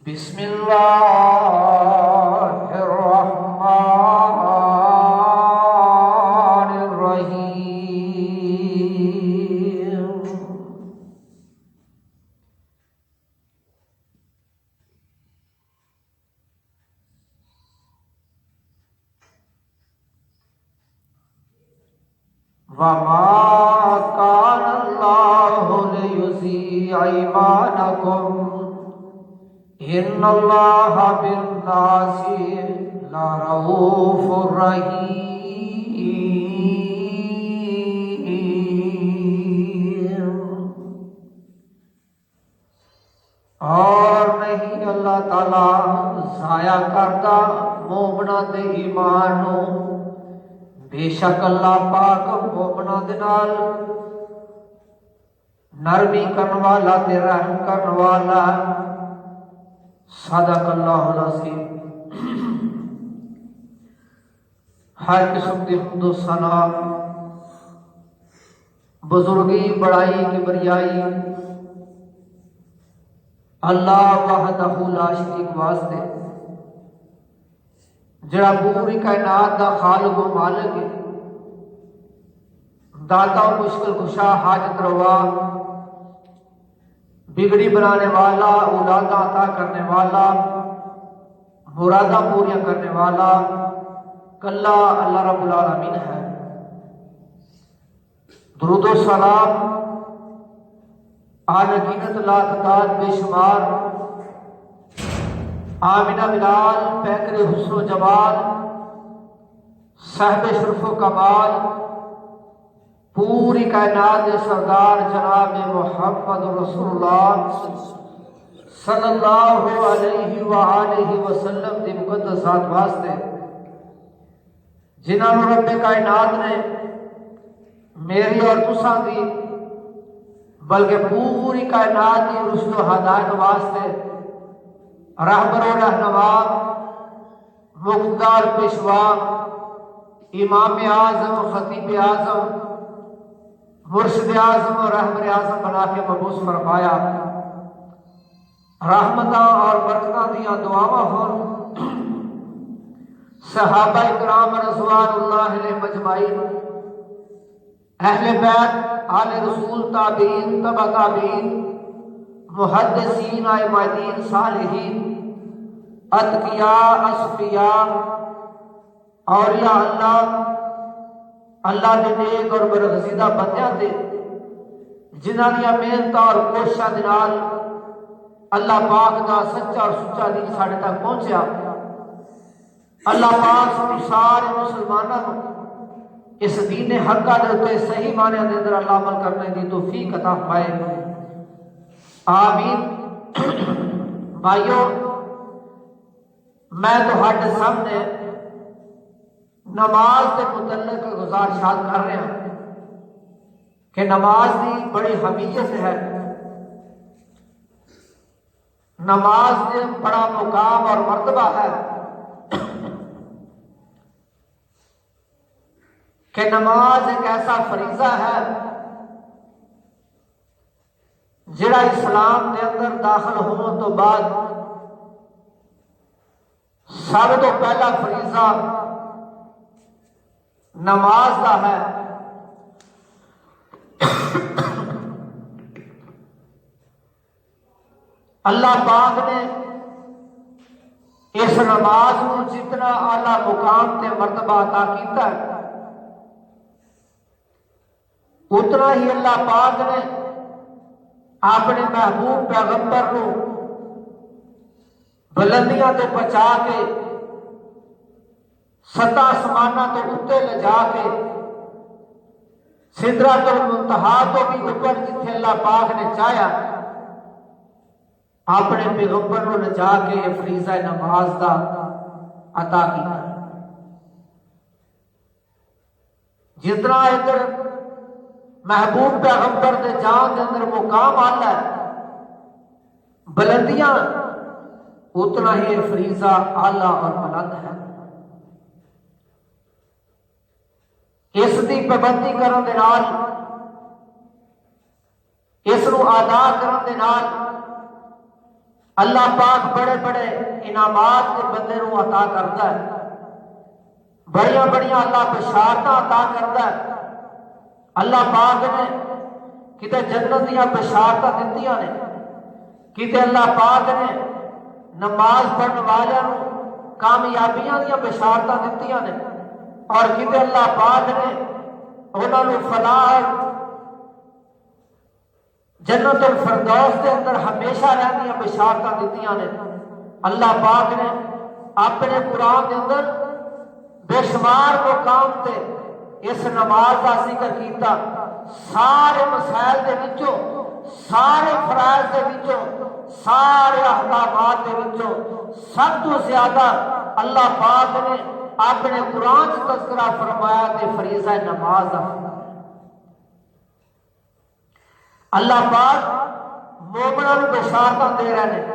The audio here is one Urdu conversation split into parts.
بسم اللہ الرحمن الرحیم۔ وما كان الله ليضيع إيمانكم إن الله بالناس لرؤوف رحیم۔ اور نہیں اللہ تعالیٰ ضائع کرتا مومناں دے ایمان نو، بے شک اللہ پاک مومناں دے نال نرمی کرن والا تے رحم کرن والا۔ صدق اللہ العظیم۔ ہر قسم کی حمد و ثنا، بزرگی، بڑائی، کبریائی اللہ وحدہ لا شریک واسطے، جڑا پوری کائنات دا خالق و مالک ہے، داتا و مشکل کشا، حاجت روا، بگڑی بنانے والا، اولادہ عطا کرنے والا، مرادہ پوریاں کرنے والا کلا اللہ رب العالمین ہے۔ درود و سلام آنگینت لا تعداد بے شمار، آمنہ بلال پیکر حسن و جمال، صاحب شرف و کمال، پوری کائنات سردار جناب محمد رسول اللہ صلی اللہ علیہ وآلہ وسلم دی مقدس ذات واسطے، جنہاں نوں رب کائنات نے میری اور تساں دی بلکہ پوری کائنات کی رشد و ہدایت واسطے رہبر و رہنما، مقتدار پیشوا، امام اعظم، خطیب اعظم، مرشد اعظم اور رہبر اعظم بنا کے مبعوث فرمایا۔ رحمتاں اور برکتاں دیاں دعاواں ہون صحابہ اکرام رضوان اللہ علیہ مجمعین، اہل بیت، آل رسول، تابعین، تبع تابعین، محدثین، ائمہ دین، صالحین، اتقیاء، اصفیاء، اولیاء اللہ، اللہ دے نیک اور برگزیدہ بندیاں دے جنہاں دیاں محنتاں اور کوششاں دے نال اللہ پاک دا سچا اور سچا دین ساڈے تک پہنچیا۔ اللہ پاک سارے مسلماناں کو اس دین حقہ دے تے صحیح معنی دے اندر اللہ عمل کرنے دی توفیق عطا فرمائے، آمین۔ بھائیو، میں تہاڈے سامنے نماز کے متعلق گزارشات کر رہے ہیں کہ نماز کی بڑی اہمیت ہے، نماز میں بڑا مقام اور مرتبہ ہے کہ نماز ایک ایسا فریضہ ہے جڑا اسلام کے اندر داخل ہونے تو بعد سب تو پہلا فریضہ نماز دا ہے۔ اللہ پاک نے اس نماز کو جتنا اعلیٰ مقام تے مرتبہ عطا کیتا ہے، اتنا ہی اللہ پاک نے اپنے محبوب پیغمبر کو بلندیاں تو پہنچا کے، ستا آسماناں تو اتے لے جا کے، سدرۃ المنتہا تو بھی اوپر جتھے اللہ پاک نے چاہیا، اپنے پیغمبر کو لے جا کے فریضہ نماز دا عطا کیا۔ جتنا ادھر محبوب پیغمبر دے جان دے اندر مقام آتا ہے، بلندیاں، اتنا ہی فریضہ اعلیٰ اور بلند ہے۔ اس دی پابندی کرن دے نال، اس نو ادا کرن دے نال اللہ پاک بڑے بڑے انعامات کے بندے نو عطا کرتا ہے، بڑیاں بڑیاں اللہ بشارتاں عطا کرتا ہے۔ اللہ پاک نے کتے جنت دیاں بشارتاں دتیاں نے، کتے اللہ پاک نے نماز پڑھن والیاں نو کامیابیاں دیاں بشارتاں دتیاں نے، اور کتے اللہ پاک نے انہاں نو فلاح جنت الفردوس کے اندر ہمیشہ رہندیاں بشارتاں دتیاں نے۔ اللہ پاک نے اپنے قرآن کے اندر بے شمار مقام تے اس نماز کا ذکر کیتا، سارے مسائل دے وچوں، سارے فرائض دے وچوں، سارے احکامات دے وچوں سب تو زیادہ اللہ پاک نے اپنے قرآن سے تذکرہ فرمایا تے فریضہ نماز دا۔ اللہ پاک مومنوں کو بشارتاں دے رہے ہیں۔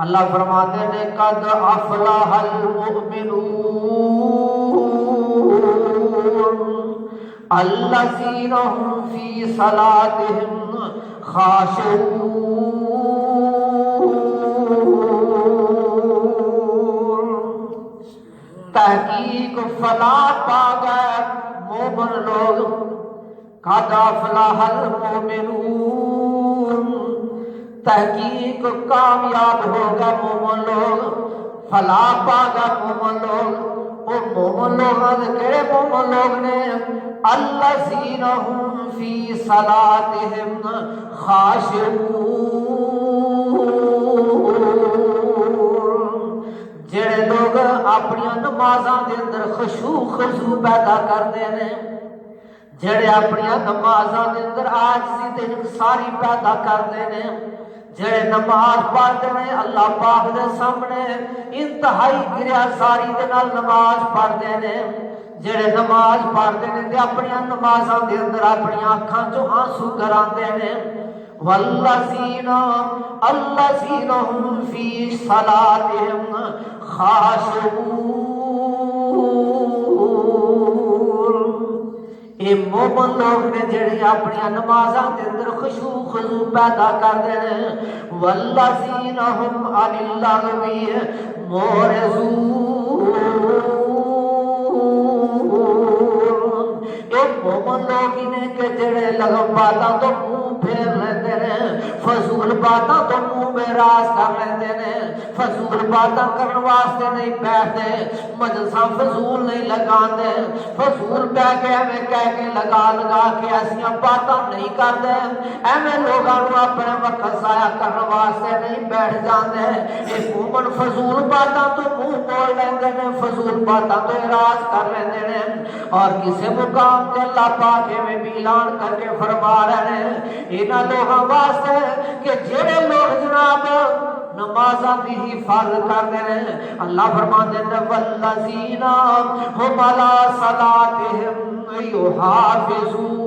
اللہ فرماتے ہیں قد افلح المؤمنون الذین هم فی صلاتهم خاشعون۔ تحقیق فلاح پا گئے مومن لوگ، قد افلح المؤمنون، تحقیق کامیاب ہو گئے مومن لوگ، فلاح پا گئے مومن لوگ۔ وہ مومن لوگ کہڑے مومن لوگ نے؟ الذین هم فی صلاتهم خاشعون، جڑے لوگ اپنی نمازاں دے اندر خشوع خضوع پیدا کرتے ہیں، جڑے اپنی نمازاں دے اندر عاجزی تے انکساری پیدا کرتے ہیں، جڑے نماز پڑھتے ہیں اللہ پاک دے سامنے انتہائی گریازاری دے نال نماز پڑھتے ہیں، جڑے نماز پڑھتے ہیں تے اپنی نمازاں دے اندر اپنی آنکھاں چوں آنسو کراندے ہیں۔ والذین هم فی صلاتهم خاشعون، اے مومن لوگ نے جڑے اپنی نمازاں دے اندر خشوع خضوع پیدا کرتے ہیں۔ والذین هم عن اللغو معرضون، اے مومن لوگ نے کہ جڑے لغو باتاں تو منہ پھیر لیندے ہیں، فضول باتاں تو منہ میں راز کر لیندے ہیں، فضول باتاں کرن واسطے نہیں بیٹھتے، مجلساں فضول نہیں لگاندے، فضول بہ کے ایویں کہہ کے لگا کے ایسیاں باتاں نہیں کرتے، ایویں لوگاں نو اپنے وقت ضائع کرن واسطے نہیں بیٹھ جاندے۔ اے مومن فضول باتاں تو منہ بول لیندے نے، فضول باتاں تو اراض کر لیندے نے، اور کسی مقام تے اللہ پاک میں بھی اعلان کر کے فرما رہے ہیں انہاں لوگاں واسطے کہ جڑے لوگ جناب نمازاں دی حفاظت کرتے ہیں، اللہ فرماتے ہیں والذین هم علی صلاتهم یحافظون،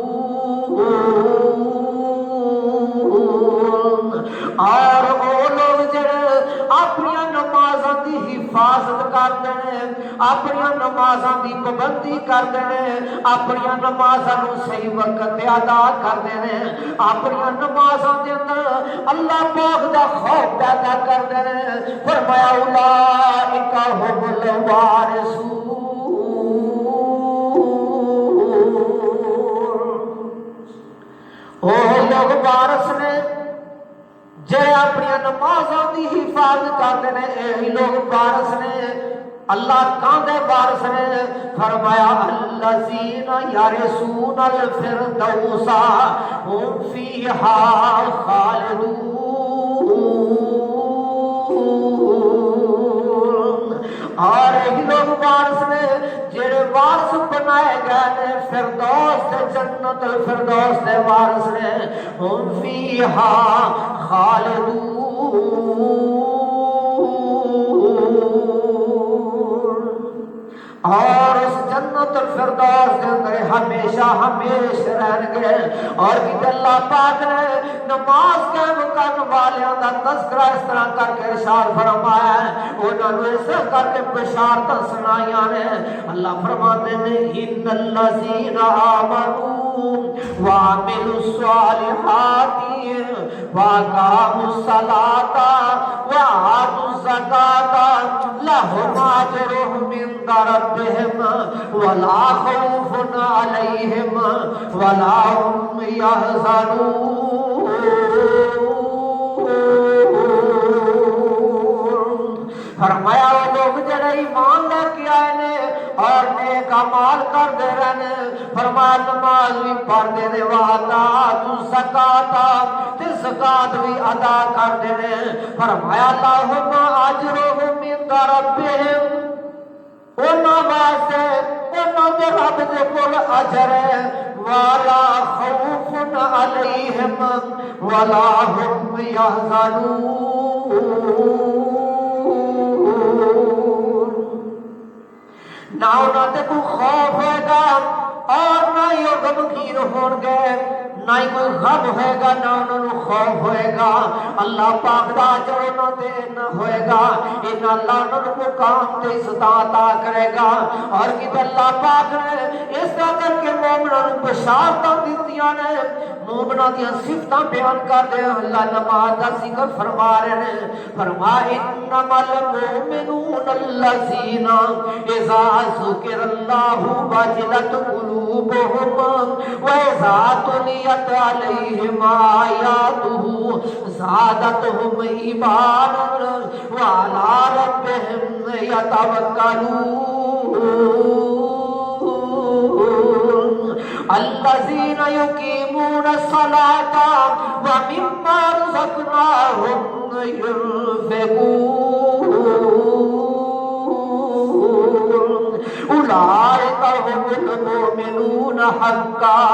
اور وہ لوگ جڑے اپنی نمازاں دی حفاظت کرتے ہیں، اپنی نمازاں دی پابندی کرتے ہیں، اپنی نمازاں نو صحیح وقت تے ادا کرتے ہیں، اپنی نمازاں دے اندر اللہ پاک دا خوف پیدا کرتے ہیں۔ فرمایا اولئک هم الوارثون، وہ لوگ وارث نے جڑے اپنی نمازاں دی حفاظت کرتے ہیں، یہی لوگ وارث نے۔ اللہ کاندے وارث نے؟ فرمایا الذین یرثون الفردوس هم فیہا خالدون، اور یہی لوگ وارث نے جڑے وارث بنائے گئے نے فردوس سے، جنت الفردوس دے وارث نے۔ هم فیہا خالدون، اور اس جنت الفردوس کے اندر ہمیشہ ہمیشہ رہن گے۔ اور بھی اللہ پاک نے نماز قائم کرنے والیاں دا تذکرہ اس طرح کر کے ارشاد فرمایا ہے، انہاں نے اس طرح کر کے بشارتاں سنائیاں نے۔ اللہ فرماتے ہیں ان الذین آمنوا وعملوا الصالحات وأقاموا الصلاة وآتوا الزكاة لهم أجرهم عند ربهم ولا خوف عليهم ولا هم يحزنون. فرمایا وہ لوگ جڑے ایمان لے کے آئے نے اور نیک اعمال کرتے رہنے، فرمایا نماز بھی پڑھتے نے، وآتوا الزکاۃ تے زکات بھی ادا کرتے نے، فرمایا لہم اجرہم عند ربہم، انہاں واسطے انہاں دے رب دے کول اجر ہے، ولا خوف علیہم ولا هم يحزنون. نہ انہوں نے کوئی خوف ہوئے گا اور نہ ہی وہ غمگین ہون گے، نہ ہی کوئی غم ہوئے گا، نہ انہوں نے خوف ہوئے گا. اللہ پاک دا اجر انہوں نے نہ ہوئے گا، ان اللہ انہوں نے مقام تے عزت عطا کرے گا. اور کہ اللہ پاک نے اس طرح کر کے مومنوں نے بشارتاں دتیاں نے، مومنوں دی صفتاں بیان کر دے. اللہ نماز دا ذکر فرما رہے ہیں، فرمایا انما المؤمنون الذین اذا ذکر اللہ وجلت قلوبهم واذا تلیت علیہم آیاتہ زادتہم ایمانا وعلی ربہم یتوکلون. الذین یقیمون الصلاۃ ومما رزقناہم ينفقون اولئک هم المؤمنون حقا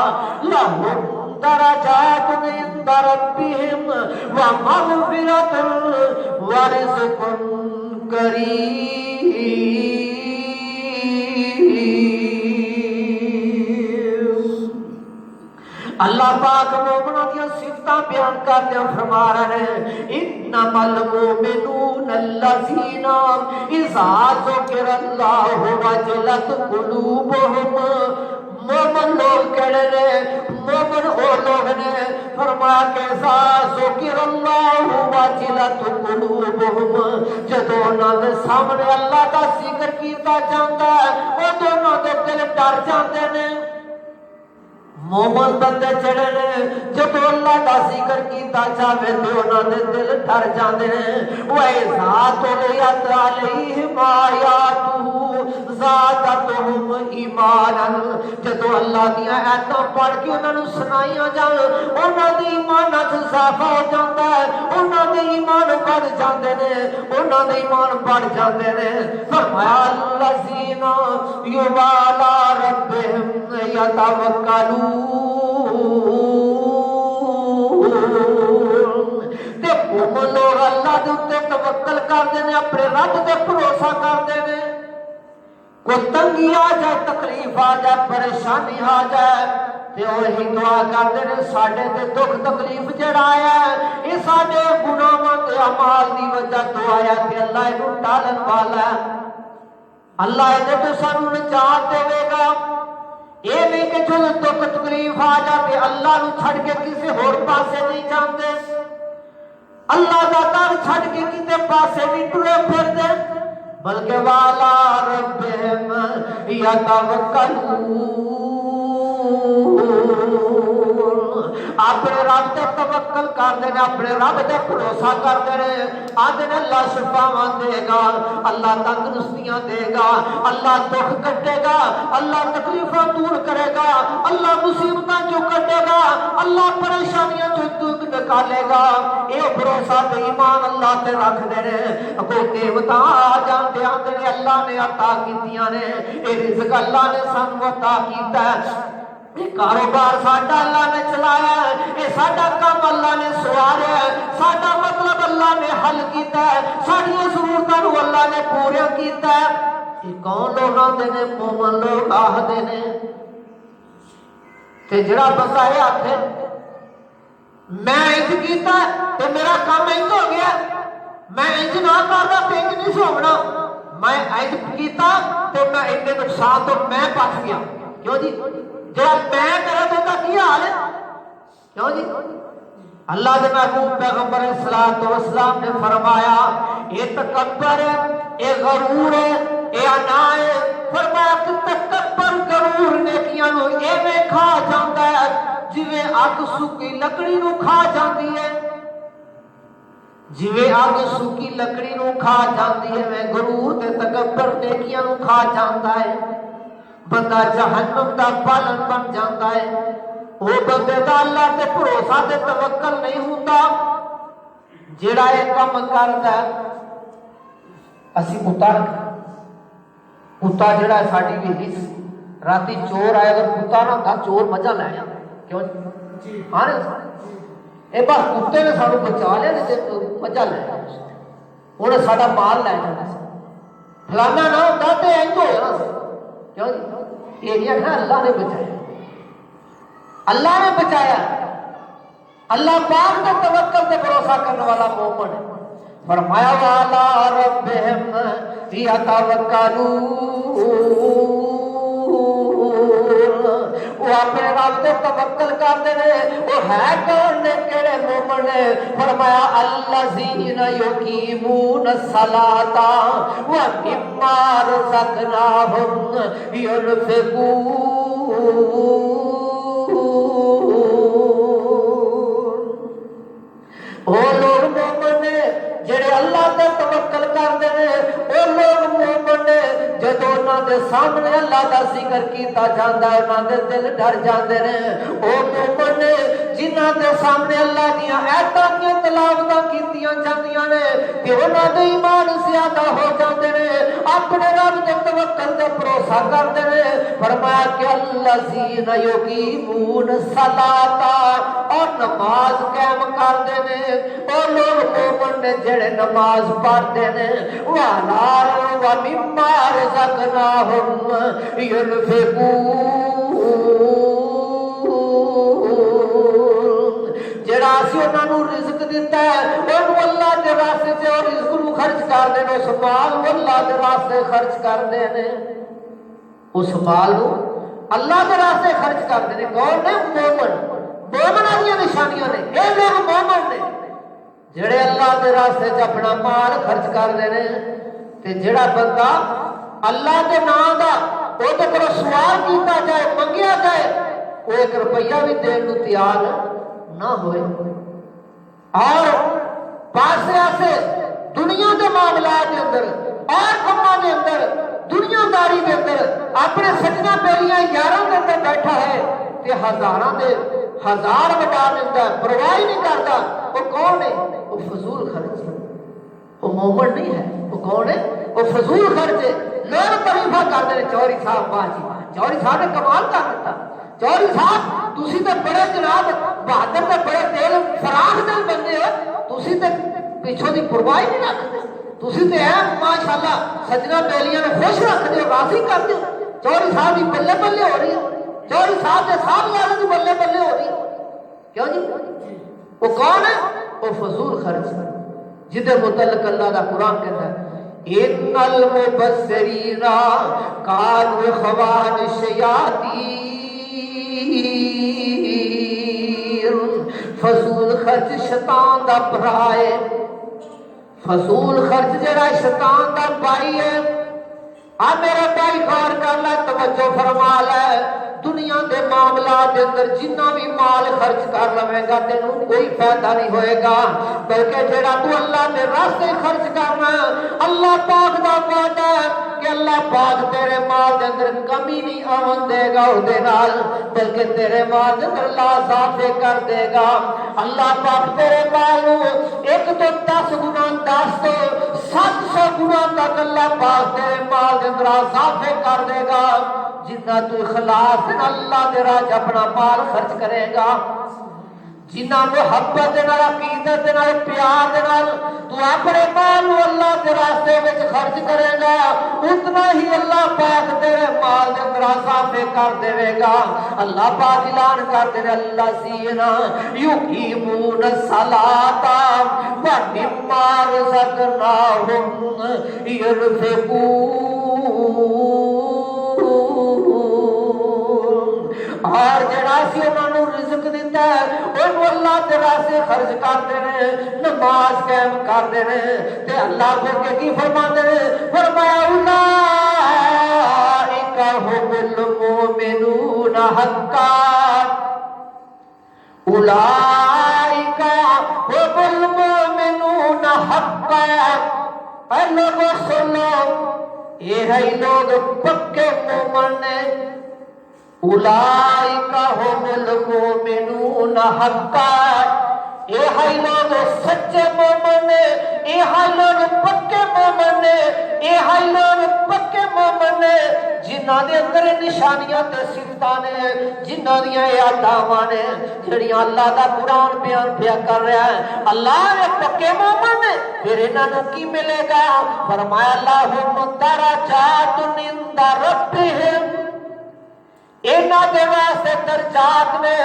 لهم درجات عند ربهم ومغفرة ورزق کریم. اللہ پاک مومنوں کی صفتاں بیان کرتے فرما رہے ہیں انما المؤمنون الذین اذا ذکر اللہ وجلت قلوبهم. مومن لوگ کہڑے نے؟ مومن وہ لوگ نے فرمایا کہ اذا ذکر اللہ وجلت قلوبهم، جدوں انہاں دے سامنے اللہ دا ذکر کیتا جاندا ہے اودوں انہاں دے دل ڈر جاندے نے. مومن بندے جڑے نے جب اللہ دا ذکر کیتا جاوے تے انہاں دے دل ڈر جاندے نے. وَإِذَا تُلِيَتْ عَلَيْهِمْ آیاتہ زادتہم ایمانا، جدو اللہ دیا آیتاں پڑھ کے انہاں نوں سنائیاں جان انہاں دے ایمان وچ اضافہ ہو جاندا ہے، انہاں دے ایمان بڑھ جاندے نے، انہاں دے ایمان بڑھ جاندے نے. فرمایا الذین یعلی ربہم یتوکلون، تے وہ لوگ اللہ دے اوتے توکل کردے نے، اپنے رب تے بھروسہ کردے نے. کوئی تنگی آ جائے، تکلیف آ جائے، پریشانی آ جائے تے وہی دعا کردے نے ساڈے تے دکھ تکلیف جڑا آیا ہے یہ ساڈے گناہاں تے اعمال دی وجہ تو آیا تے اللہ اینوں ٹالن والا ہے، اللہ اینے تو سانوں نجات دے گا. یہ نہیں کہ جو دکھ تکلیف آ جاتے اللہ نو چھڑ کے کسی ہور پاسے نہیں جاندے، اللہ دا در چھڑ کے کسی پاسے نہیں ٹرے پھردے، بلکہ والا ربہم یتوکلون، اپنے رب تے توکل کردے نے، اپنے رب تے بھروسہ کردے نے. آندے نے اللہ شفاواں دے گا، اللہ تندرستیاں دے گا، اللہ دکھ کٹے گا، اللہ تکلیفاں دور کرے گا، اللہ مصیبتاں جو کٹے گا، اللہ پریشانیاں جو دور نکالے گا. اے بھروسہ تے ایمان اللہ تے رکھ دے نے. کوئی نعمتاں آ جاندے آندے نے اللہ نے عطا کیتیاں نے، اے رزق اللہ نے سانوں عطا کیتا ہے، یہ کاروبار ساڈا اللہ نے چلایا ہے، یہ ساڈا کام اللہ نے سواریا ہے، ساڈا مطلب اللہ نے حل کیتا ہے، ساڈیاں ضرورتاں نوں اللہ نے پورا کیتا ہے. یہ کون لوگ آندے نے؟ مومن لوگ آہدے نے. تے جڑا بندہ یہ آکھے میں انج کیتا تے میرا کام انج ہو گیا، میں انج نہ کردا تے انج نہیں ہونا، میں انج کیتا تے میں انج نقصان تو میں بچ گیا. کیوں جی؟ جب میں کرا تو کا کیا حال ہے؟ کیوں جی؟ اللہ کے محبوب پیغمبر صلی وسلام نے فرمایا یہ تکبر ہے، یہ غرور ہے، یہ انا ہے۔ فرمایا کہ تکبر غرور نیکیاں نو ایویں کھا جاندا ہے جویں اگ سکی لکڑی نو کھا جاندی ہے، جویں اگ سکی لکڑی نو کھا جاندی ہے، میں غرور تے تکبر نیکیاں نو کھا جاندا ہے، بندہ جہنم دا بالن بن جاندا ہے۔ وہ بندے دا اللہ تے بھروسہ تے توکل نہیں ہوندا جڑا یہ کم کردا ہے۔ اسی کتا جڑا ہے ساڈی ویلی راتی چور آئے، اگر کتا نہ ہوتا چور مزہ لے جاتا، کیوں جی؟ ہاں یہ بس کتے نے سانو بچا لیا تے مزہ لے جاتا، انہیں ساڈا مال لے جانا سی، فلانا نہ ہوتا تے انج ہو جانا سی، کیوں جی؟ یہ نہیں آخنا اللہ نے بچایا، اللہ نے بچایا۔ اللہ پاک نے توکل تے بھروسہ کرنے والا مومن ہے۔ فرمایا والا ربہم یتوکلون، وہ اپنے رب تے توکل کرتے ہیں۔ وہ ہے کون نے؟ کہڑے مومن نے؟ فرمایا الذین یقیمون الصلاۃ ومما رزقناہم ینفقون۔ وہ لوگ مومن نے جڑے اللہ تے توکل کرتے ہیں، وہ لوگ مومن نے جدوں انہاں دے سامنے اللہ دا ذکر کیتا جاندا ہے انہاں دے دل ڈر جاندے نے۔ وہ مومن نے جنہاں دے سامنے اللہ دیاں آیاتاں دی تلاوتاں کیتیاں جاندیاں نے کہ انہاں دے ایمان زیادہ ہو جاندے نے، اپنے رب تے توکل تے بھروسہ کرتے نے۔ فرمایا کہ الذین یقیمون الصلاۃ، اور نماز قائم کرتے ہیں۔ اور لوگ مومن نے جڑے نماز پڑھتے ہیں، وَمِمَّا رَزَقْنَاهُمْ يُنْفِقُونَ، جڑا اسی انہاں نوں رزق دیتا ہے انہوں اللہ دے راستے تے اور رزق نوں خرچ کر دین، اس مال نوں اللہ دے راستے خرچ کر دین، اس مال نوں اللہ دے راستے خرچ کر دین۔ کون نے؟ مومن۔ مومناں دی نشانیاں نے، اے لوگ مومن نے جڑے اللہ دے راستے چ اپنا مال خرچ کر دے۔ تے جڑا بندہ اللہ دے نام دا او تے کولوں سوال کیتا جائے، منگیا جائے، وہ 1 روپیہ بھی دین نوں تیار نہ ہوئے، اور پاسے آسے دنیا دے معاملات دے اندر اور کماں دے اندر دنیا داری دے اندر اپنے سجنا بیلیاں یاراں دے اندر بیٹھا ہے تے ہزاراں دے ہزار بٹا دیتا ہے، پرواہ نہیں کرتا۔ وہ کون ہے؟ وہ فضول خرچ ہے، وہ مومن نہیں ہے۔ وہ کون ہے؟ وہ فضول خرچ ہے۔ لوگ تعریفہ کرتے ہیں چوری صاحب، واہ جی واہ، چوری صاحب نے کمال کر دیتا۔ چوری صاحب تسی تے بڑے جناب بہادر تے بڑے دل فراخ دل بندے ہو، تسی تے پیچھوں دی پرواہ نہیں رکھتے، تسی تے ہے ماشاءاللہ سجنا بیلیاں نے خوش رکھتے ہو، راضی کرتے ہو۔ چوری صاحب دی بلے بلے ہو رہی ہے، چوری صاحب کے صاحب والے کی بلے بلے ہو رہی، کیوں جی؟ وہ کون ہے؟ وہ فضول خرچ جدے متعلق اللہ دا قرآن کہتا ہے ان المبصرین کانوا اخوان الشیاطین، فضول خرچ شیطان دا بھرا ہے۔ فضول خرچ جڑا شیطان دا بھائی ہے۔ آ میرا بھائی غور کر لے، توجہ فرما لے، دنیا دے معاملات دے اندر جنہ بھی مال خرچ کر لوے گا تینوں کوئی فائدہ نہیں ہوئے گا، بلکہ جڑا تو اللہ دے راستے خرچ کرنا، اللہ پاک دا وعدہ ہے کہ اللہ پاک تیرے مال دے اندر کمی نہیں آون دے گا او دے نال، بلکہ تیرے مال دے اندر لا اضافے کر دے گا۔ اللہ پاک تیرے مال نو 1 تو 10 گنا 10 تو 700 گنا تک اللہ پاک تیرے مال دے اندر اضافے کر دے گا، جنہ تو اخلاص اللہ دے راہ اپنا مال خرچ کرے گا، جنہ محبت دے نال عقیدت دے نال پیار دے نال تو اپنے مال نو اللہ دے راستے وچ خرچ کرے گا، اتنا ہی اللہ پاک تیرے مال دے اندر اضافے کر دے گا۔ اللہ پاک اعلان کر دے الذین یقیمون الصلاۃ ومما رزقناہم ینفقون، اور جڑا سی انہاں نوں رزق دیتا ہے وہ اللہ دے راستے خرچ کردے نے نماز قائم کردے نے تے اللہ کو کی فرماندے نے فرمایا اولئک هم المؤمنون حقا اولئک هم المؤمنون حقا اے لوگوں سنو یہ ہے لوگ پکے مومن نے اولئک هم المؤمنون حقا یہ ہے لوگ سچے مومن نے یہ ہے لوگ پکے مومن نے یہ ہے لوگ پکے مومن نے جنہاں دے اندر نشانیاں تے صفتاں نے جنہاں دیاں اداواں نے جڑیاں اللہ دا قرآن بیان پیا کر رہا ہے اللہ نے پکے مومن نے پھر انہاں نوں کی ملے گا فرمایا لہم درجات عند ربہم انہاں دے واسطے درجات نے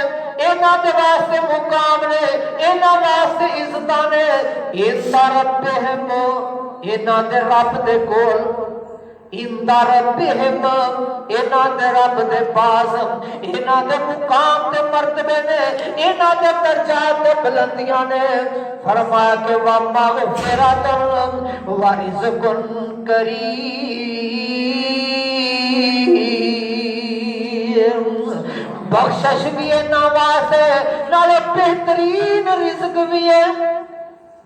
انہاں دے واسطے مقام نے انہاں واسطے عزتاں نے عند ربہم انہاں دے رب دے کول عند ربہم انہاں دے رب دے پاس انہاں دے مقام تے مرتبے نے انہاں دے درجات تے بلندیاں نے فرمایا کہ ومغفرۃ ورزق کریم بخشش بھی ہے نواسے نالے بہترین رزق بھی ہے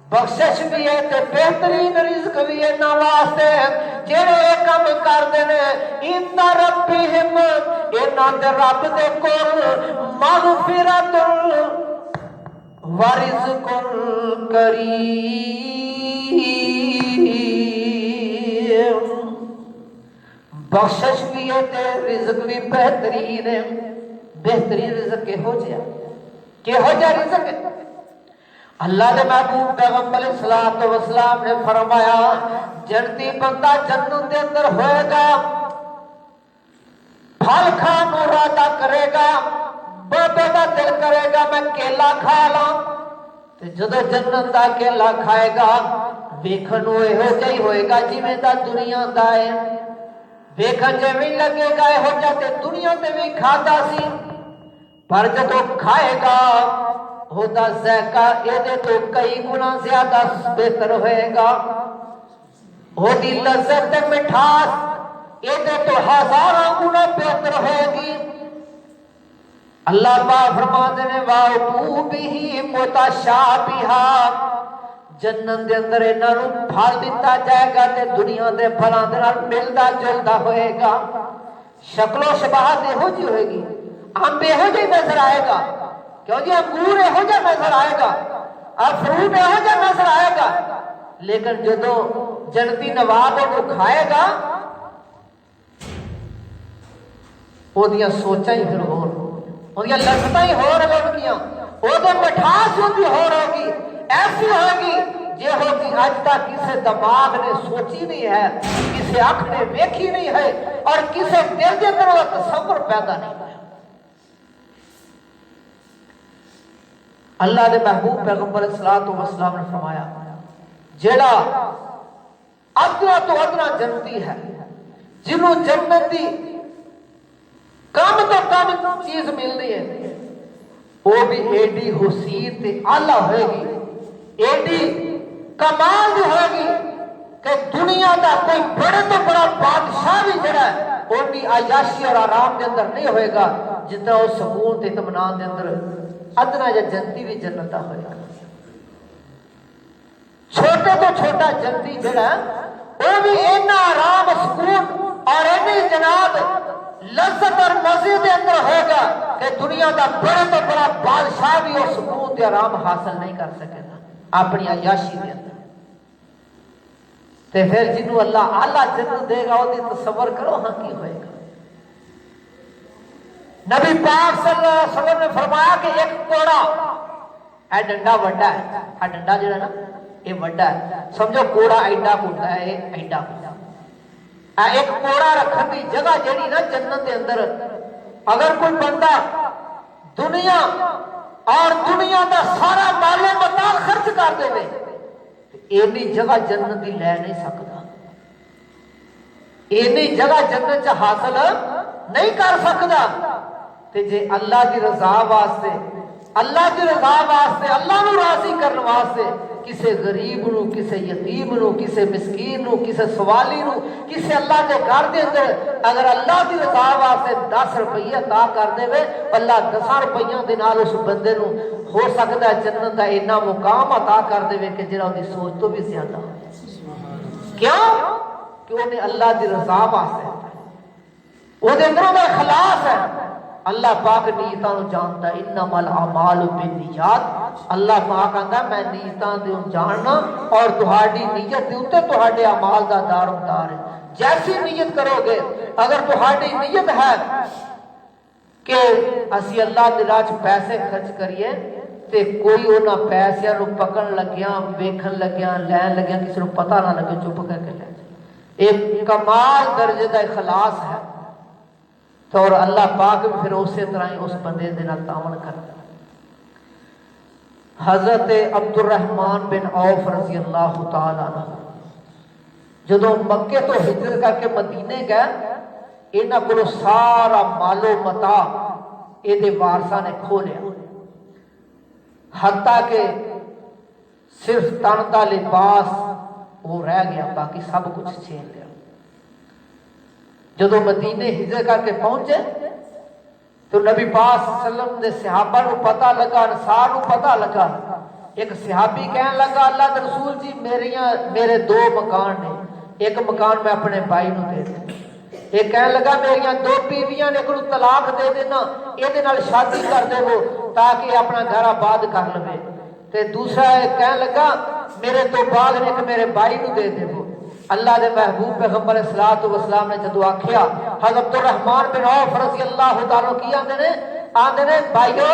بخشش بھی ہے تے بہترین رزق بھی ہے نواسے جڑے کم کردے نے عند ربہم انہاں دے رب دے کول مغفرۃ ورزق کریم بخشش بھی ہے تے رزق بھی بہترین ہے بہترین رزق کہو جا رزق ہے اللہ دے محبوب پیغمبر علیہ الصلوۃ والسلام نے فرمایا جنتی بندہ جنت دے اندر ہوئے گا پھل کھان کو ارادہ کرے گا بابے دا دل کرے گا میں کیلا کھا لاں تے جدو جنت دا کیلا کھائے گا ویکھن نوں ایہو جہا ہی ہوئے گا جویں دا دنیا دا ہے ویکھن جویں لگے گا ایہو جہا تے دنیا تے بھی کھادا سی پر جدو کھائے گا ہوتا ذائقہ یہ تو کئی گنا زیادہ بہتر ہوئے گا ہوتی لذت مٹھاس یہ تو ہزاروں گنا بہتر ہوئے گی اللہ پاک فرماتے ہیں وَأْتُوا بِهِ مُتَشَابِهًا جنت دے اندر انہاں نوں پھل دتا جائے گا تے دنیا دے پھلاں دے نال ملدا جلدا ہوئے گا شکل و شباہت یہو جی ہوئے گی امب یہو جی نظر آئے گا کیوں جی انگور یہو جہا نظر آئے گا اور فروٹ یہو جہا نظر آئے گا لیکن جدو جنتی نواب کو کھائے گا وہ دیا سوچا ہی پھر ہو وہ دیا لذتاں ہی ہو رہے گیاں وہ دے مٹھاس ہوتی ہو رہے گی ایسی ہوگی جے ہوگی آج تک کسے دماغ نے سوچی نہیں ہے کسے آنکھ نے ویکھی نہیں ہے اور کسے دل دے اندر وہ تصور پیدا نہیں ہے اللہ دے محبوب پیغمبر صلی اللہ علیہ وسلم نے فرمایا جیڑا ادنا تو ادنا جنتی ہے جنہوں جنتی کم تو کم چیز ملنی ہے وہ بھی ایڈی حسین تے اعلیٰ ہوئے گی ایڈی کمال بھی ہوئے گی کہ دنیا دا کوئی بڑے تو بڑا بادشاہ بھی جڑا ہے وہ بھی عیاشی اور آرام دے اندر نہیں ہوئے گا جتنا وہ سکون تے اطمینان دے اندر ادنا یا جنتی بھی جنتا ہوئے گا چھوٹے تو چھوٹا جنتی جڑا وہ بھی اینا آرام سکون اور اینی جناب لذت اور مزے دے اندر ہوگا کہ دنیا دا بڑے تو بڑا بادشاہ بھی وہ سکون تے آرام حاصل نہیں کر سکے گا اپنی عیاشی دے اندر تے پھر جنہوں اللہ اعلیٰ جنت دے گا وہ تصور کرو ہاں کی ہوئے گا نبی پاک صلی اللہ علیہ وسلم نے فرمایا کہ ایک کوڑا اے ڈنڈا وڈا ہے اے ڈنڈا جڑا نا یہ وڈا ہے سمجھو کوڑا ایڈا ہوتا ہے ایڈا ہوتا ہے ایک کوڑا رکھن دی جگہ جڑی نا جنت دے اندر اگر کوئی بندہ دنیا اور دنیا دا سارا مال و متا خرچ کر دے اینی جگہ جنت دی لے نہیں سکتا اینی جگہ جنت چ حاصل نہیں کر سکتا تے جے اللہ دی رضا واسطے اللہ دی رضا واسطے اللہ نو راضی کرن واسطے کسے غریب نو کسے یتیم نو کسے مسکین نو کسے سوالی نو کسے اللہ دے گھر دے اندر اگر اللہ دی رضا واسطے 10 روپیہ عطا کر دے وے اللہ 10 روپیہ دے نال اس بندے نو ہو سکتا ہے جنت دا اتنا مقام عطا کر دے کہ جڑا دی سوچ تو بھی زیادہ ہے۔ کیوں کہ انہیں اللہ دی رضا واسطے وہ دے اندر دا اخلاص ہے۔ اللہ پاک نیتاں نو جانتا ہے، انما الاعمال بالنیات، اللہ پاک آندا میں نیتاں دے جاننا اور تہاڈی نیت دے اوتے تہاڈے اعمال دا دار و مدار ہے۔ جیسی نیت کرو گے، اگر تہاڈی نیت ہے کہ اسی اللہ دے راہ وچ پیسے خرچ کریے تے کوئی انہاں پیسیاں نو پکڑن لگیاں ویکھن لگیاں لین لگیاں کسی نو پتہ نہ لگے چپ کر کے لے جائے، ایک کمال درجے دا اخلاص ہے تو اور اللہ پاک بھی پھر اسی طرح ہی اس بندے دے نال تعاون کرتا ہے۔ حضرت عبد الرحمن بن عوف رضی اللہ تعالی عنہ جدوں مکے تو ہجرت کر کے مدینے گئے، انہاں کولوں سارا مال و متاع اے دے وارثاں نے کھو لیا، حتیٰ کہ صرف تن دا لباس وہ رہ گیا، باقی سب کچھ چھین لیا۔ جدو مدینے ہجرت کر کے پہنچے تو نبی پاک صلی اللہ علیہ وسلم دے صحابہ نو پتہ لگا، انصار نو پتہ لگا، ایک صحابی کہنے لگا اللہ دے رسول جی میرے 2 مکان نے، ایک مکان میں اپنے بھائی نو دے دیں، ایک کہنے لگا میریاں 2 بیویاں نے، ایک نو طلاق دے دینا، یہ نال شادی کر دے وہ تاکہ اپنا گھر آباد کر لے، تے دوسرا کہنے لگا میرے 2 باغ نے، ایک میرے بھائی نو دے دے وہ۔ اللہ دے محبوب پیغمبر صلی اللہ علیہ وسلم نے جدو آکھیا حضرت عبد الرحمن بن عوف رضی اللہ تعالیٰ کی آندے نے بھائیو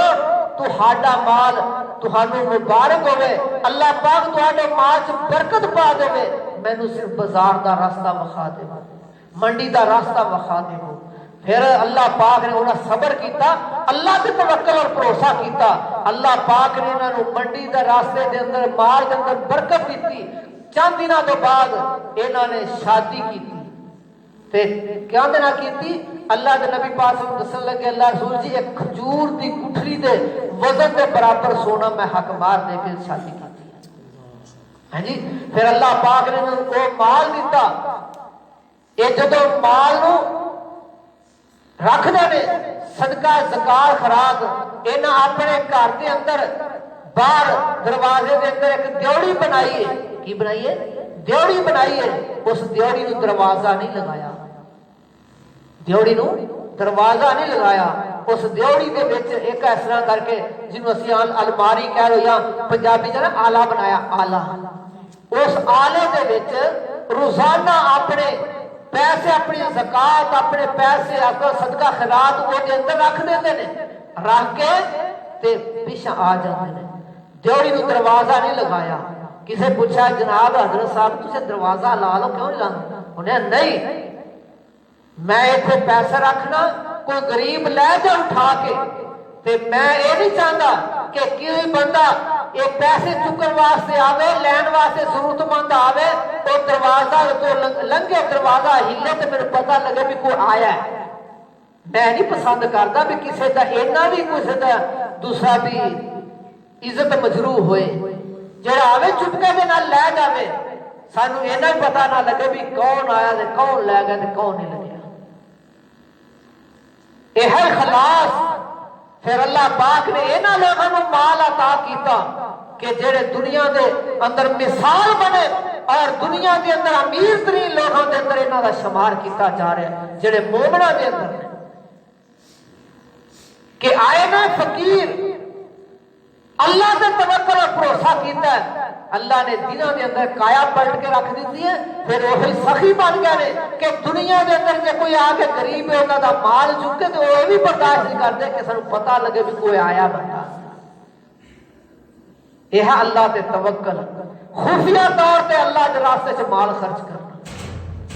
تہاڈا مال تہانوں مبارک ہوئے، اللہ پاک تہاڈے مال چ برکت پا دے، مینوں صرف بازار دا راستہ وکھا دے، منڈی دا راستہ وکھا دے۔ پھر اللہ پاک نے انہاں صبر کیتا، اللہ تے توکل اور بھروسہ کیتا، اللہ پاک نے انہاں نوں منڈی دے راستے دے اندر مال دے اندر برکت دیتی۔ چند دنوں تو بعد انہوں نے شادی کی تے کیا دینا کیتی، اللہ دے نبی پاک صلی اللہ علیہ وسلم لگے اللہ رسول جی ایک کھجور دی گٹھلی دے وزن دے برابر سونا میں حق مار دے کے شادی کی ہے جی۔ پھر اللہ پاک نے وہ مال دیتا، یہ جدو مال نو رکھ دے صدقہ زکات خراج انہاں اپنے گھر دے اندر باہر دروازے دے اندر ایک دیوڑی بنائی ہے، کی بنائی ہے؟ دیوڑی بنائی ہے، اس دیوڑی نو دروازہ نہیں لگایا، دیوڑی نو دروازہ نہیں لگایا، اس دیوڑی دے وچ ایک اس طرح کر کے جنوں اسی الماری کہہ لو یا پنجابی جا آلہ بنایا، آلہ، اس آلے دے وچ روزانہ اپنے پیسے اپنی زکات اپنے پیسے اپنا صدقہ خیرات وہ دے اندر رکھ دیندے نے، رکھ کے تے پیچھے آ جاندے نے، دیوڑی نو دروازہ نہیں لگایا۔ کسے پوچھا جناب حضرت صاحب تسے دروازہ لا لو کیوں نہیں لانا؟ انہیں نہیں، میں ایتھے پیسے رکھنا کوئی غریب لے جا اٹھا کے تے میں یہ نہیں چاہتا کہ کوئی بندہ یہ پیسے چکن واسطے آوے لین واسطے ضرورت مند آوے تو دروازہ تو لنگے دروازہ ہلے تو میرے پتہ لگے بھی کوئی آیا ہے۔ میں نہیں پسند کرتا بھی کسی کا اینا بھی کسی کا دوسرا بھی عزت مجروح ہوئے، جڑا آوے چپکے دے نال لے جاوے، سانو اینا بھی پتہ نہ لگے بھی کون آیا تے کون لے گیا تے کون نہیں لگیا۔ یہ ہے خلاص۔ پھر اللہ پاک نے اینا لوگوں کو مال عطا کیتا کہ جڑے دنیا دے اندر مثال بنے اور دنیا دے اندر امیر ترین لوگوں دے اندر انہاں دا شمار کیتا جا رہا ہے، جڑے مومناں دے اندر نے کہ آئے نا فقیر اللہ سے توکل اور بھروسہ کیتا ہے، اللہ نے دنوں دے اندر کایا پلٹ کے رکھ دیتی ہے، پھر وہی سخی بن گئے نے کہ دنیا دے اندر جے کوئی آ کے غریب ہے انہاں دا مال چکے تو وہ بھی برداشت نہیں کرتے کہ سانوں پتہ لگے بھی کوئی آیا بندہ۔ یہ ہے اللہ تے توکل، خفیہ طور تے اللہ دے راستے چ مال خرچ کرنا۔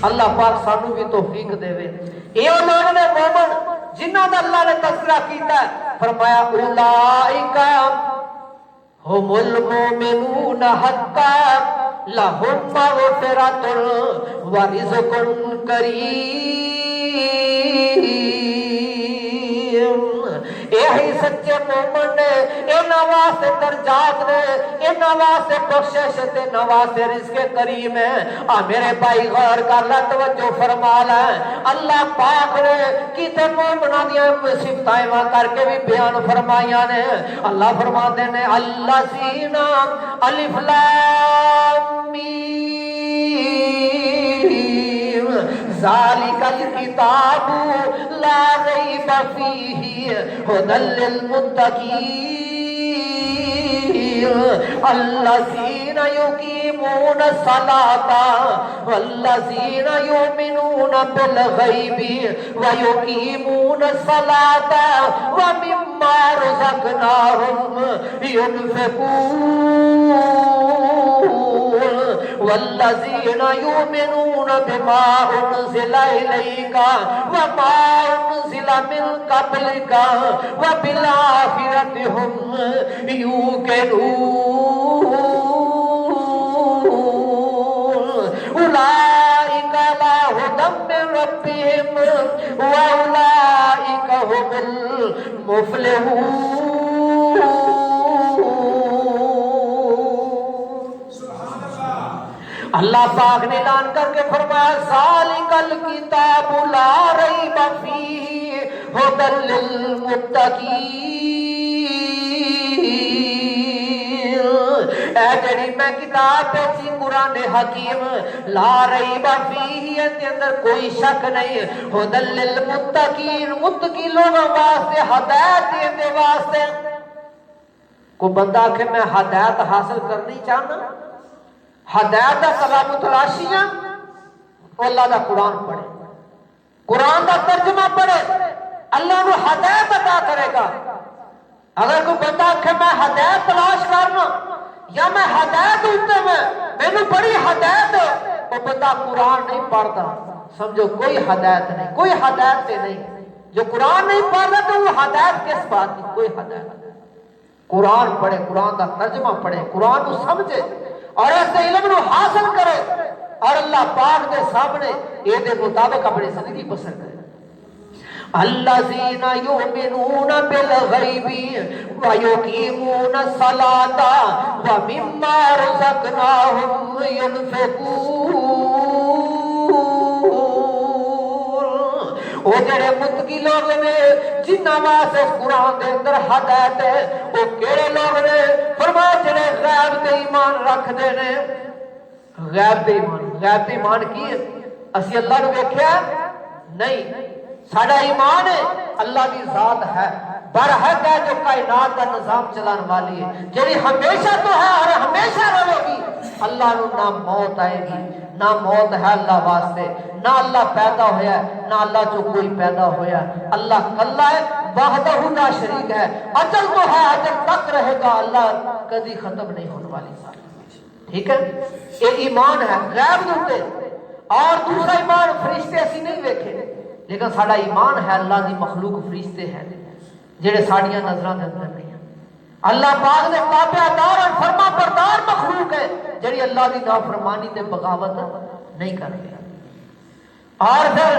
اللہ پاک سانوں بھی توفیق دے وے۔ یہ لوگ نے مومن جنہاں دا اللہ نے تذکرہ کیتا ہے، فرمایا اولئک ہم المؤمنون حقا لہم مغفرۃ ورزق کریم۔ یہی سچے مومن نے انہاں واسطے درجات نے، انہاں واسطے بخشش تے انہاں واسطے رزق کریم ہے۔ میرے بھائی غور کر لے، توجہ فرما لے، اللہ پاک نے کتے مومناں دیاں صفتاں کر کے بھی بیان فرمائیاں نے۔ اللہ فرماتے نے الذین الف لام میم ذالک الکتاب لا ریب فیہ ھدی للمتقین الذین یقیمون الصلاۃ والذین یؤمنون بالغیب ویقیمون الصلاۃ ومما رزقناہم ينفقون والذین یؤمنون بما انزل الیک وما انزل من قبلک وبالآخرۃ هم یوقنون اولئک علی ھدی من ربہم واولئک هم المفلحون۔ اللہ پاک نے اعلان کر کے فرمایا ذالک الکتاب لا ریب فیہ ھدی للمتقین، اے جڑی میں کتاب بھیجی قرآن حکیم لا ریب فیہ، اندر اندر کوئی شک نہیں، ھدی للمتقین متقی لوگوں واسطے ہدایت دینے واسطے۔ کوئی بندہ کہ میں ہدایت حاصل کرنی چاہنا، ہدایت دا کلام تلاشیاں، اللہ دا قرآن پڑھے، قرآن دا ترجمہ پڑھے، اللہ کو ہدایت عطا کرے گا۔ اگر کوئی بندہ کہ میں ہدایت تلاش کرنا یا میں ہدایت ہوتے میں نے بڑی ہدایت، وہ بندہ قرآن نہیں پڑھتا، سمجھو کوئی ہدایت نہیں، کوئی ہدایت سے نہیں۔ جو قرآن نہیں پڑھتا تو وہ ہدایت کس بات کی؟ کوئی ہدایت نہیں۔ قرآن پڑھے، قرآن دا ترجمہ پڑھے، قرآن کو سمجھے اور ایسے علم کو حاصل کرے اور اللہ پاک دے سامنے یہ دے مطابق اپنی زندگی بسر کرے۔ الذین یؤمنون بالغیب ویقیمون الصلاۃ ومما رزقناہم ینفقون، وہ جڑے متقی لوگ نے جنہاں واسطے قرآن دے اندر ہدایت ہے، وہ کیڑے لوگ نے؟ فرمایا جڑے غیب تے ایمان رکھ دے نے۔ غیب تے ایمان، غیب تے ایمان کی ہے؟ اسی اللہ نو ویکھیا نہیں، ساڈا ایمان ہے اللہ دی ذات ہے، برحق ہے جو کائنات کا نظام چلان والی ہے، جڑی ہمیشہ تو ہے اور ہمیشہ رہے گی۔ اللہ نو نہ موت آئے گی، نہ موت ہے اللہ واسطے، نہ اللہ پیدا ہویا ہے، نہ اللہ جو کوئی پیدا ہویا ہے۔ اللہ کلا ہے، وحدہ لا شریک ہے، اجل تو ہے، اجل تک رہے گا، اللہ کبھی ختم نہیں ہونے والی ذات۔ ٹھیک ہے، یہ ایمان ہے غیب دے۔ اور دوسرا ایمان، فرشتے اسی نہیں ویکھے لیکن ساڈا ایمان ہے اللہ دی مخلوق فرشتے ہیں جڑے ساڈیاں نظراں دے اندر نہیں ہیں۔ اللہ پاک دے تابعدار اور فرما بردار مخلوق ہے جڑی اللہ دی نافرمانی تے بغاوت نہیں کرتی۔ اور پھر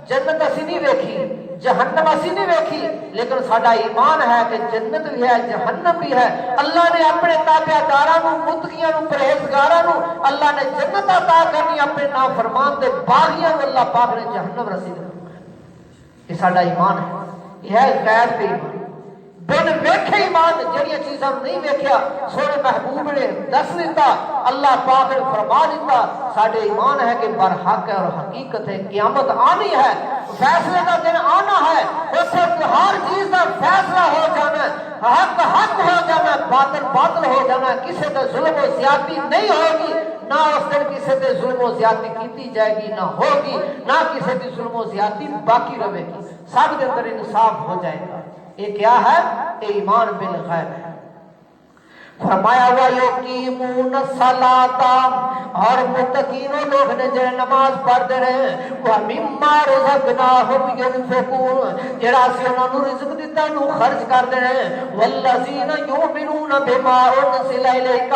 جنت اسی نہیں ویکھی، جہنم اسی نہیں ویکھی، لیکن ساڈا ایمان ہے کہ جنت بھی ہے، جہنم بھی ہے۔ اللہ نے اپنے تابعداراں نو، متقیاں نو، پرہیزگاراں نو اللہ نے جنت عطا کرنی، اپنے نافرمان دے باغیاں نو اللہ پاک نے جہنم رسید کرنا۔ یہ ساڈا ایمان ہے، یہ ہے غیب پہ ایمان، بن ویکھے ایمان، جڑیاں چیزاں نہیں ویکھیا سونے محبوب نے دس دیتا، اللہ پاک نے فرما دیتا۔ ساڈے ایمان ہے کہ برحق ہے اور حقیقت ہے، قیامت آنی ہے، فیصلے کا دن آنا ہے، اس وقت ہر چیز کا فیصلہ ہو جانا ہے، حق حق ہو جانا ہے، باطل باطل ہو جانا ہے، کسی تے ظلم و زیادتی نہیں ہوگی، نہ اس دن کسی تے ظلم و زیادتی کیتی جائے گی، نہ ہوگی، نہ کسی تے ظلم و زیادتی باقی رہے گی، سب کے اندر انصاف ہو جائے گا۔ یہ کیا ہے؟ یہ ایمان بالغیب ہے۔ فرمایا وَيُقِيمُونَ الصَّلَاةَ اور متقین لوگ نے جڑے نماز پڑھتے ہیں وَمِمَّا رَزَقْنَاهُمْ يُنْفِقُونَ جڑا اسی انہاں نوں رزق دتا نو خرچ کردے ہیں وَالَّذِينَ يُؤْمِنُونَ بِمَا أُنزِلَ إِلَيْكَ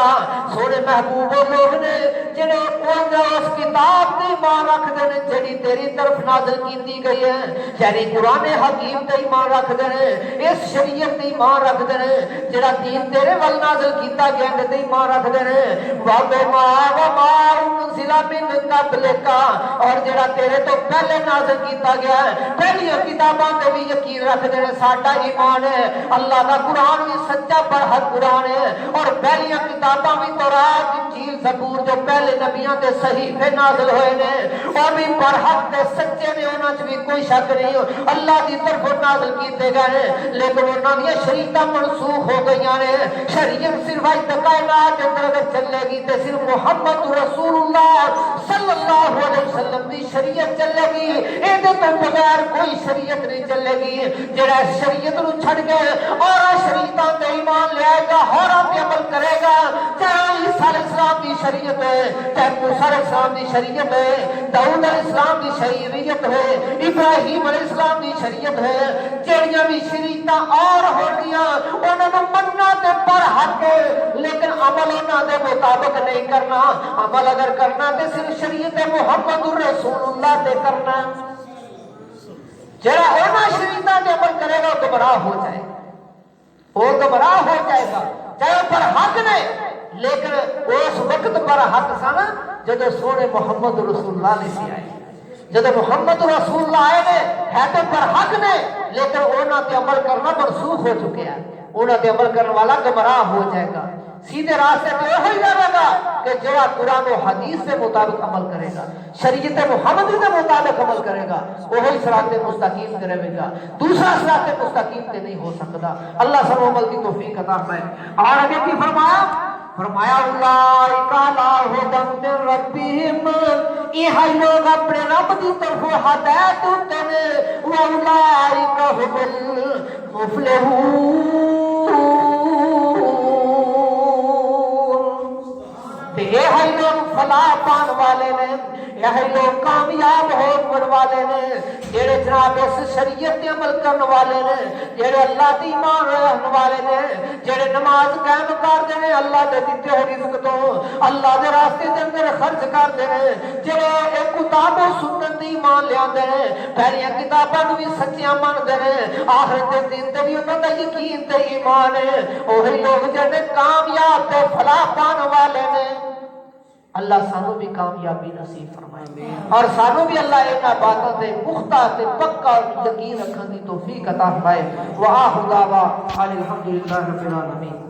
سونے محبوب لوگ نے جڑے اس کتاب تے ایمان رکھدے ہیں جڑی تیری طرف نازل کیتی گئی ہے یعنی قرآن حکیم تے ایمان رکھدے ہیں اس شریعت تے ایمان رکھدے ہیں جڑا دین تیرے ول نازل کیتا گیا ہے تے ایمان رکھدے ہیں وَبِمَا أُنزِلَ مِن قَبْلِكَ اور جڑا تیرے تو پہلے نازل کیتا گیا ہے پہلی کتاباں تے بھی یقین رکھدے ہیں ساڈا ایمان ہے اللہ دا قرآن بھی سچا برحق قرآن ہے اور پہلی کتاباں بھی تورات انجیل زبور جو پہلے نبیوں کے صحیفے نازل ہوئے نے وہ بھی برحق تے سچے نے انہاں وچ بھی کوئی شک نہیں اللہ دی طرف نازل کیتے گئے لیکن انہاں دی شریعتاں منسوخ ہو گئیاں نے شریعت صرف اج تک کائنات کے اندر اگر چلے گی تے صرف محمد رسول اللہ صلی اللہ علیہ وسلم دی شریعت چلے گی اے دے تو بغیر کوئی شریعت نہیں چلے گی جڑا شریعت نو چھڑ کے اور شریعتاں تے ایمان لے آئے گا ہوراں تے عمل کرے گا چاہے عیسیٰ علیہ السلام دی شریعت ہے چاہے موسیٰ علیہ السلام دی شریعت ہے داؤد علیہ السلام دی شریعت ہے ابراہیم علیہ السلام دی شریعت ہے جڑیاں بھی شریعتاں اور ہوندیاں انہاں نوں مننا تے پر حق لیکن عمل انہاں دے مطابق نہیں کرنا عمل اگر کرنا تے صرف شریعت محمد رسول اللہ تے کرنا جڑا انہاں شریعتاں تے عمل کرے گا گمراہ ہو جائے وہ گمراہ ہو جائے گا چاہے پر حق نے لیکن اس وقت پر حق سن جدو سونے محمد رسول اللہ نے سی آئے جدو محمد رسول اللہ آئے نے ہے تو پر حق نے لیکن انہاں تے عمل کرنا منسوخ ہو چکے ہیں انہاں تے عمل کرنے والا گمراہ ہو جائے گا سیدھے راستے تو یہ ہی جائے گا کہ جڑا قرآن و حدیث کے مطابق عمل کرے گا شریعت محمد کے مطابق عمل کرے گا وہی صراط مستقیم تے رہے گا دوسرا صراط مستقیم تے نہیں ہو سکتا اللہ سب عمل کی توفیق عطا فرمائے اور آگے کی فرمایا اولئک علی ھدی من ربہم یہ لوگ اپنے رب کی طرف ہدایت ہوتے ہیں واولئک ھم المفلحون یہ لوگ فلاح پان والے نے یہ لوگ کامیاب ہونے والے نے جڑے جناب اس شریعت تے عمل کرنے والے نے جڑے اللہ دی ایمان رکھنے والے نے جڑے نماز قائم کرتے ہیں اللہ دے دتے ہوئے رزق تو اللہ دے راستے دے اندر خرچ کرتے ہیں جڑے ایک کتاب و سنت دی ایمان لے آندے ہیں پہلی کتاباں نوں بھی سچیاں مانتے ہیں آخرت دے دن تے بھی انہاں دا یقین تے ایمان ہے وہی لوگ جڑے کامیاب تے فلاح پان والے نے اللہ سانو بھی کامیابی نصیب فرمائے اور سانو بھی اللہ ایک باتوں تے پختہ تے پکا یقین رکھن دی توفیق عطا فرمائے وآخر دعوانا الحمدللہ رب العالمین